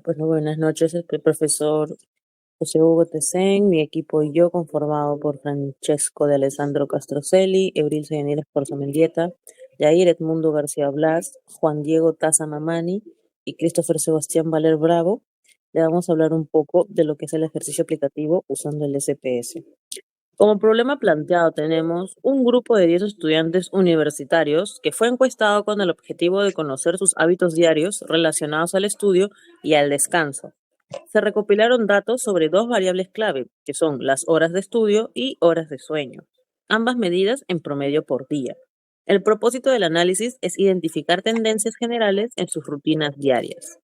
Pues muy buenas noches, el profesor José Hugo Tecén, mi equipo y yo, conformado por Francesco de Alessandro Castrocelli, Eurilio Yanira Esforza Mendieta, Yair Edmundo García Blas, Juan Diego Taza Mamani y Christopher Sebastián Valer Bravo, le vamos a hablar un poco de lo que es el ejercicio aplicativo usando el SPS. Como problema planteado tenemos un grupo de 10 estudiantes universitarios que fue encuestado con el objetivo de conocer sus hábitos diarios relacionados al estudio y al descanso. Se recopilaron datos sobre dos variables clave, que son las horas de estudio y horas de sueño, ambas medidas en promedio por día. El propósito del análisis es identificar tendencias generales en sus rutinas diarias.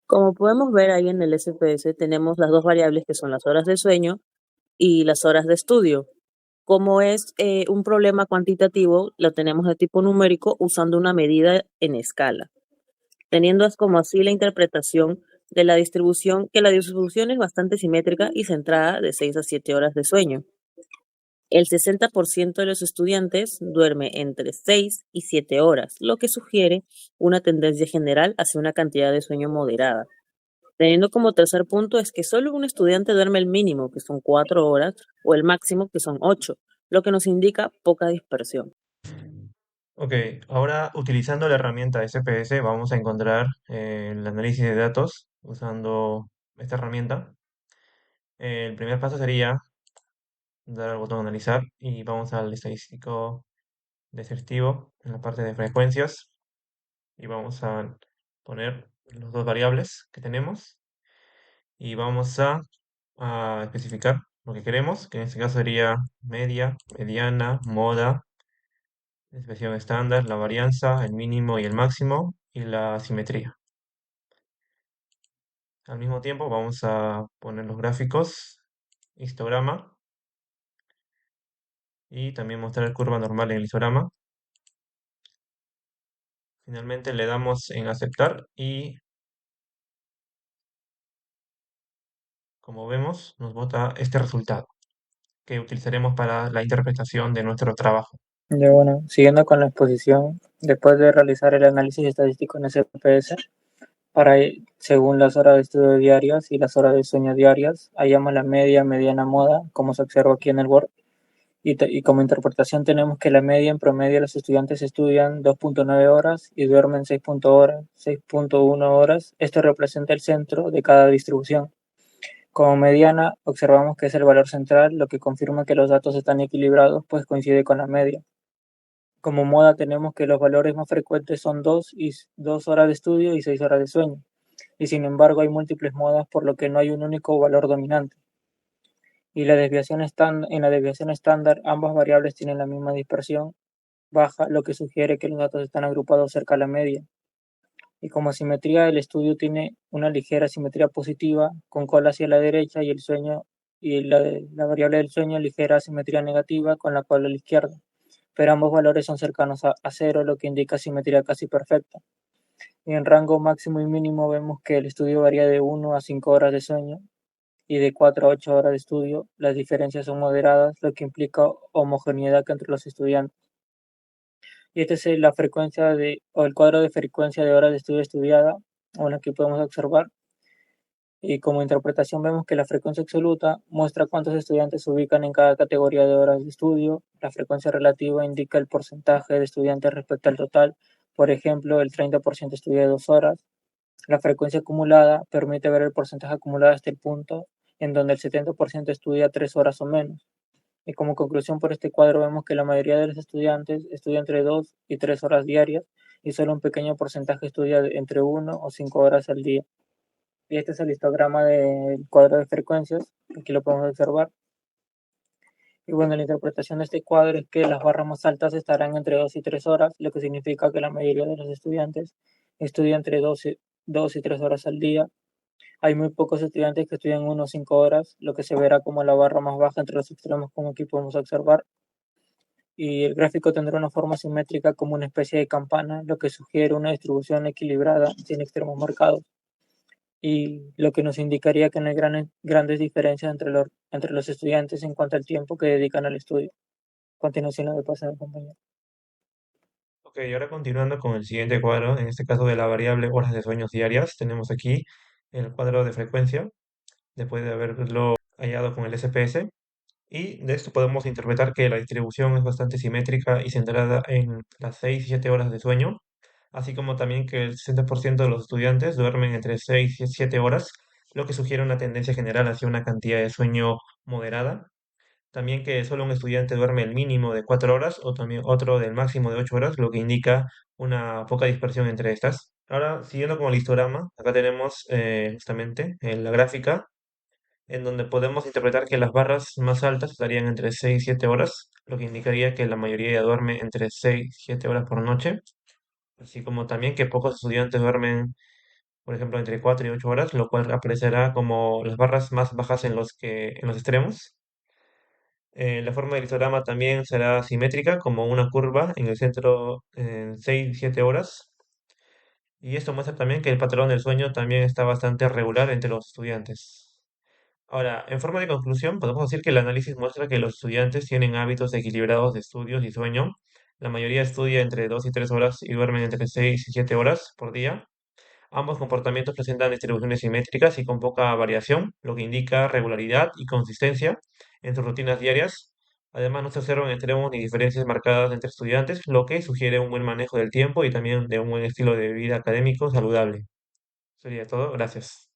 Como podemos ver ahí en el SPS, tenemos las dos variables que son las horas de sueño y las horas de estudio. Como es un problema cuantitativo, lo tenemos de tipo numérico usando una medida en escala, teniendo como así la interpretación de la distribución, que la distribución es bastante simétrica y centrada de 6 a 7 horas de sueño. El 60% de los estudiantes duerme entre 6 y 7 horas, lo que sugiere una tendencia general hacia una cantidad de sueño moderada. Teniendo como tercer punto es que solo un estudiante duerme el mínimo, que son 4 horas, o el máximo, que son 8, lo que nos indica poca dispersión. Ok, ahora utilizando la herramienta SPS vamos a encontrar el análisis de datos usando esta herramienta. El primer paso sería dar al botón analizar y vamos al estadístico descriptivo en la parte de frecuencias y vamos a poner los dos variables que tenemos y vamos a especificar lo que queremos, que en este caso sería media, mediana, moda, desviación estándar, la varianza, el mínimo y el máximo y la simetría. Al mismo tiempo vamos a poner los gráficos, histograma y también mostrar curva normal en el histograma. Finalmente le damos en aceptar y como vemos nos bota este resultado que utilizaremos para la interpretación de nuestro trabajo. Ya bueno, siguiendo con la exposición, después de realizar el análisis estadístico en SPS, según las horas de estudio diarias y las horas de sueño diarias, hallamos la media, mediana, moda, como se observa aquí en el Word, y como interpretación tenemos que la media en promedio los estudiantes estudian 2.9 horas y duermen 6.1 horas. Esto representa el centro de cada distribución. Como mediana, observamos que es el valor central, lo que confirma que los datos están equilibrados, pues coincide con la media. Como moda tenemos que los valores más frecuentes son 2 horas de estudio y 6 horas de sueño, y sin embargo hay múltiples modas por lo que no hay un único valor dominante. Y en la desviación estándar ambas variables tienen la misma dispersión baja, lo que sugiere que los datos están agrupados cerca a la media. Y como simetría, el estudio tiene una ligera simetría positiva con cola hacia la derecha y el sueño y la variable del sueño ligera simetría negativa con la cola a la izquierda, pero ambos valores son cercanos a cero, lo que indica simetría casi perfecta. Y en rango máximo y mínimo vemos que el estudio varía de 1 a 5 horas de sueño y de 4 a 8 horas de estudio. Las diferencias son moderadas, lo que implica homogeneidad entre los estudiantes. Y este es la frecuencia o el cuadro de frecuencia de horas de estudio estudiada, o aquí podemos observar. Y como interpretación vemos que la frecuencia absoluta muestra cuántos estudiantes se ubican en cada categoría de horas de estudio. La frecuencia relativa indica el porcentaje de estudiantes respecto al total. Por ejemplo, el 30% estudia 2 horas. La frecuencia acumulada permite ver el porcentaje acumulado hasta el punto en donde el 70% estudia 3 horas o menos. Y como conclusión por este cuadro vemos que la mayoría de los estudiantes estudia entre 2 y 3 horas diarias y solo un pequeño porcentaje estudia entre 1 o 5 horas al día. Y este es el histograma del cuadro de frecuencias, aquí lo podemos observar. Y bueno, la interpretación de este cuadro es que las barras más altas estarán entre 2 y 3 horas, lo que significa que la mayoría de los estudiantes estudian entre 2 y 3 horas al día. Hay muy pocos estudiantes que estudian 1 o 5 horas, lo que se verá como la barra más baja entre los extremos, como aquí podemos observar. Y el gráfico tendrá una forma simétrica como una especie de campana, lo que sugiere una distribución equilibrada sin extremos marcados, y lo que nos indicaría que no hay grandes diferencias entre los estudiantes en cuanto al tiempo que dedican al estudio. A continuación, le paso al compañero. Ok, ahora continuando con el siguiente cuadro, en este caso de la variable horas de sueños diarias, tenemos aquí el cuadro de frecuencia después de haberlo hallado con el SPS. Y de esto podemos interpretar que la distribución es bastante simétrica y centrada en las 6 y 7 horas de sueño, así como también que el 60% de los estudiantes duermen entre 6 y 7 horas, lo que sugiere una tendencia general hacia una cantidad de sueño moderada. También que solo un estudiante duerme el mínimo de 4 horas o también otro del máximo de 8 horas, lo que indica una poca dispersión entre estas. Ahora, siguiendo con el histograma, acá tenemos justamente en la gráfica en donde podemos interpretar que las barras más altas estarían entre 6 y 7 horas, lo que indicaría que la mayoría duerme entre 6 y 7 horas por noche, así como también que pocos estudiantes duermen, por ejemplo, entre 4 y 8 horas, lo cual aparecerá como las barras más bajas en los extremos. La forma del histograma también será simétrica, como una curva en el centro en 6 y 7 horas. Y esto muestra también que el patrón del sueño también está bastante regular entre los estudiantes. Ahora, en forma de conclusión, podemos decir que el análisis muestra que los estudiantes tienen hábitos equilibrados de estudios y sueño. La mayoría estudia entre 2 y 3 horas y duermen entre 6 y 7 horas por día. Ambos comportamientos presentan distribuciones simétricas y con poca variación, lo que indica regularidad y consistencia en sus rutinas diarias. Además, no se observan extremos ni diferencias marcadas entre estudiantes, lo que sugiere un buen manejo del tiempo y también de un buen estilo de vida académico saludable. Sería todo. Gracias.